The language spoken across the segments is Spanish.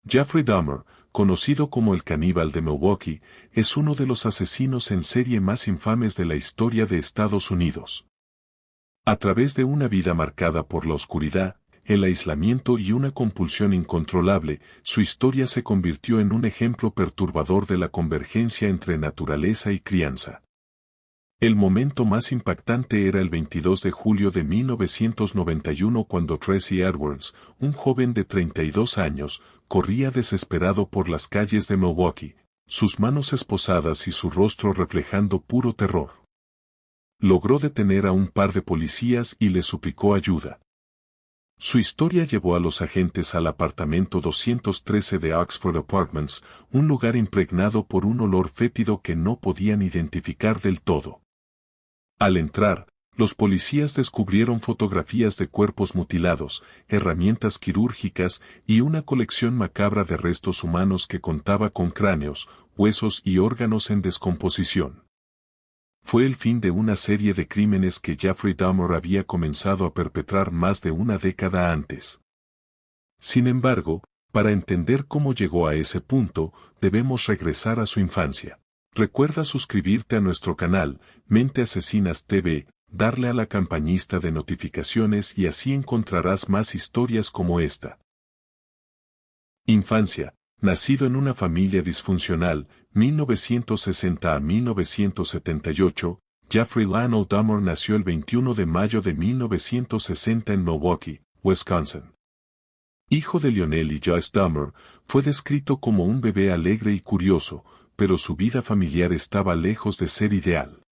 Jeffrey Dahmer, conocido como el caníbal de Milwaukee, es uno de los asesinos en serie más infames de la historia de Estados Unidos. A través de una vida marcada por la oscuridad, el aislamiento y una compulsión incontrolable, su historia se convirtió en un ejemplo perturbador de la convergencia entre naturaleza y crianza. El momento más impactante era el 22 de julio de 1991 cuando Tracy Edwards, un joven de 32 años, corría desesperado por las calles de Milwaukee, sus manos esposadas y su rostro reflejando puro terror. Logró detener a un par de policías y les suplicó ayuda. Su historia llevó a los agentes al apartamento 213 de Oxford Apartments, un lugar impregnado por un olor fétido que no podían identificar del todo. Al entrar, los policías descubrieron fotografías de cuerpos mutilados, herramientas quirúrgicas y una colección macabra de restos humanos que contaba con cráneos, huesos y órganos en descomposición. Fue el fin de una serie de crímenes que Jeffrey Dahmer había comenzado a perpetrar más de una década antes. Sin embargo, para entender cómo llegó a ese punto, debemos regresar a su infancia. Recuerda suscribirte a nuestro canal, Mente Asesinas TV, darle a la campanita de notificaciones y así encontrarás más historias como esta. Infancia. Nacido en una familia disfuncional, 1960 a 1978, Jeffrey Lionel Dahmer nació el 21 de mayo de 1960 en Milwaukee, Wisconsin. Hijo de Lionel y Joyce Dahmer, fue descrito como un bebé alegre y curioso, pero su vida familiar estaba lejos de ser ideal.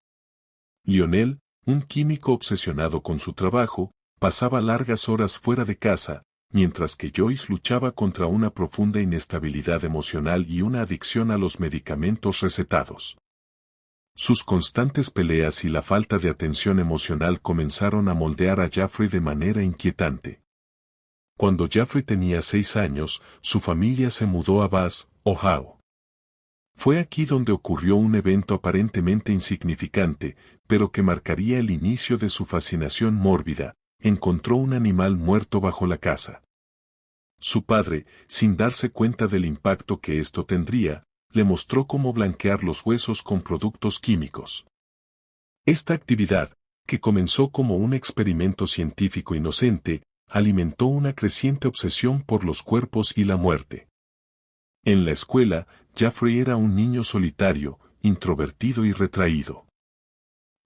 Lionel, un químico obsesionado con su trabajo, pasaba largas horas fuera de casa, mientras que Joyce luchaba contra una profunda inestabilidad emocional y una adicción a los medicamentos recetados. Sus constantes peleas y la falta de atención emocional comenzaron a moldear a Jeffrey de manera inquietante. Cuando Jeffrey tenía 6 años, su familia se mudó a Bath, Ohio. Fue aquí donde ocurrió un evento aparentemente insignificante, pero que marcaría el inicio de su fascinación mórbida. Encontró un animal muerto bajo la casa. Su padre, sin darse cuenta del impacto que esto tendría, le mostró cómo blanquear los huesos con productos químicos. Esta actividad, que comenzó como un experimento científico inocente, alimentó una creciente obsesión por los cuerpos y la muerte. En la escuela, Jeffrey era un niño solitario, introvertido y retraído.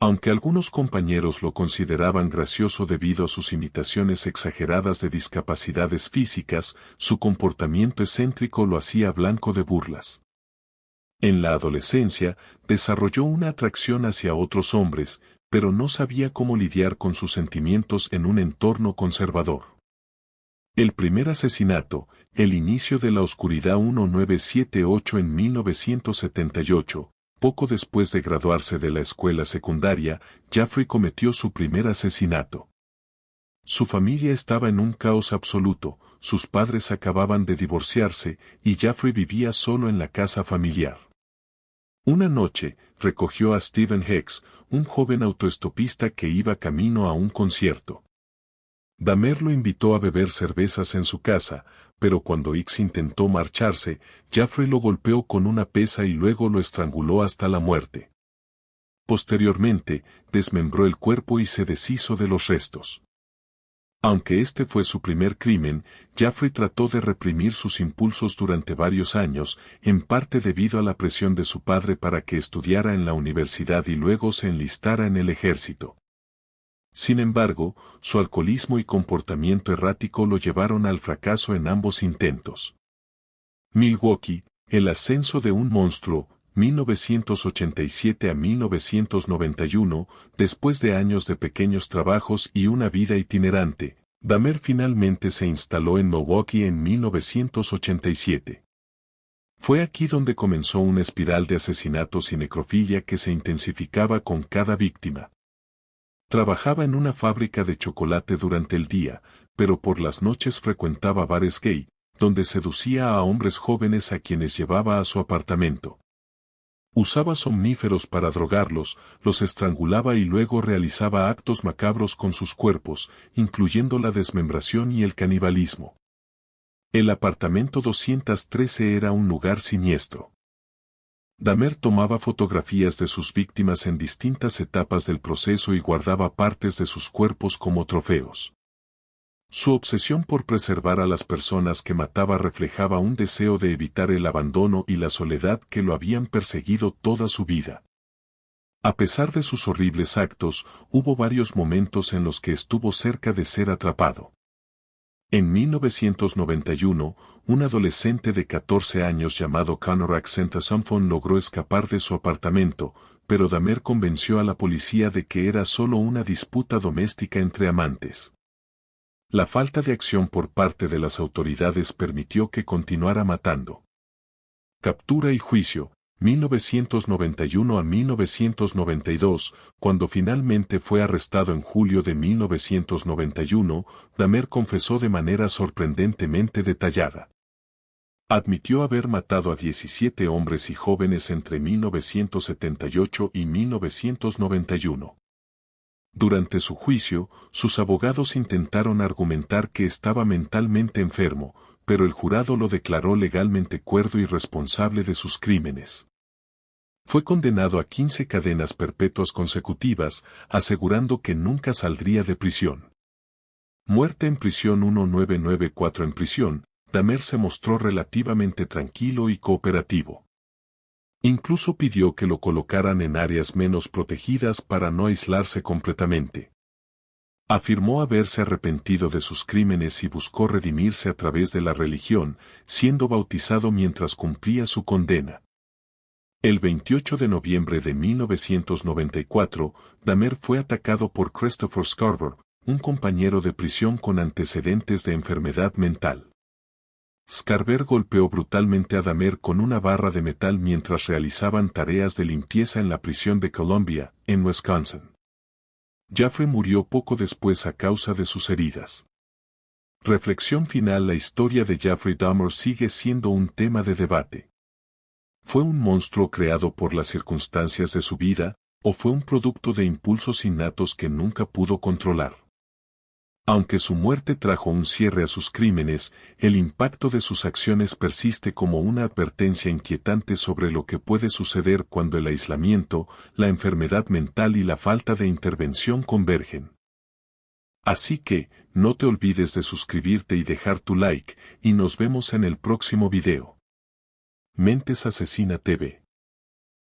Aunque algunos compañeros lo consideraban gracioso debido a sus imitaciones exageradas de discapacidades físicas, su comportamiento excéntrico lo hacía blanco de burlas. En la adolescencia, desarrolló una atracción hacia otros hombres, pero no sabía cómo lidiar con sus sentimientos en un entorno conservador. El primer asesinato, el inicio de la oscuridad 1978 en 1978, poco después de graduarse de la escuela secundaria, Jeffrey cometió su primer asesinato. Su familia estaba en un caos absoluto, sus padres acababan de divorciarse y Jeffrey vivía solo en la casa familiar. Una noche, recogió a Stephen Hicks, un joven autoestopista que iba camino a un concierto. Dahmer lo invitó a beber cervezas en su casa, pero cuando Hicks intentó marcharse, Jeffrey lo golpeó con una pesa y luego lo estranguló hasta la muerte. Posteriormente, desmembró el cuerpo y se deshizo de los restos. Aunque este fue su primer crimen, Jeffrey trató de reprimir sus impulsos durante varios años, en parte debido a la presión de su padre para que estudiara en la universidad y luego se enlistara en el ejército. Sin embargo, su alcoholismo y comportamiento errático lo llevaron al fracaso en ambos intentos. Milwaukee, el ascenso de un monstruo, 1987 a 1991, después de años de pequeños trabajos y una vida itinerante, Dahmer finalmente se instaló en Milwaukee en 1987. Fue aquí donde comenzó una espiral de asesinatos y necrofilia que se intensificaba con cada víctima. Trabajaba en una fábrica de chocolate durante el día, pero por las noches frecuentaba bares gay, donde seducía a hombres jóvenes a quienes llevaba a su apartamento. Usaba somníferos para drogarlos, los estrangulaba y luego realizaba actos macabros con sus cuerpos, incluyendo la desmembración y el canibalismo. El apartamento 213 era un lugar siniestro. Dahmer tomaba fotografías de sus víctimas en distintas etapas del proceso y guardaba partes de sus cuerpos como trofeos. Su obsesión por preservar a las personas que mataba reflejaba un deseo de evitar el abandono y la soledad que lo habían perseguido toda su vida. A pesar de sus horribles actos, hubo varios momentos en los que estuvo cerca de ser atrapado. En 1991, un adolescente de 14 años llamado Conor Axenthason logró escapar de su apartamento, pero Dahmer convenció a la policía de que era solo una disputa doméstica entre amantes. La falta de acción por parte de las autoridades permitió que continuara matando. Captura y juicio, 1991 a 1992, cuando finalmente fue arrestado en julio de 1991, Dahmer confesó de manera sorprendentemente detallada. Admitió haber matado a 17 hombres y jóvenes entre 1978 y 1991. Durante su juicio, sus abogados intentaron argumentar que estaba mentalmente enfermo, pero el jurado lo declaró legalmente cuerdo y responsable de sus crímenes. Fue condenado a 15 cadenas perpetuas consecutivas, asegurando que nunca saldría de prisión. Muerte en prisión 1994. En prisión, Dahmer se mostró relativamente tranquilo y cooperativo. Incluso pidió que lo colocaran en áreas menos protegidas para no aislarse completamente. Afirmó haberse arrepentido de sus crímenes y buscó redimirse a través de la religión, siendo bautizado mientras cumplía su condena. El 28 de noviembre de 1994, Dahmer fue atacado por Christopher Scarver, un compañero de prisión con antecedentes de enfermedad mental. Scarver golpeó brutalmente a Dahmer con una barra de metal mientras realizaban tareas de limpieza en la prisión de Columbia, en Wisconsin. Jeffrey murió poco después a causa de sus heridas. Reflexión final. La historia de Jeffrey Dahmer sigue siendo un tema de debate. ¿Fue un monstruo creado por las circunstancias de su vida, o fue un producto de impulsos innatos que nunca pudo controlar? Aunque su muerte trajo un cierre a sus crímenes, el impacto de sus acciones persiste como una advertencia inquietante sobre lo que puede suceder cuando el aislamiento, la enfermedad mental y la falta de intervención convergen. Así que, no te olvides de suscribirte y dejar tu like, y nos vemos en el próximo video. Mentes Asesina TV.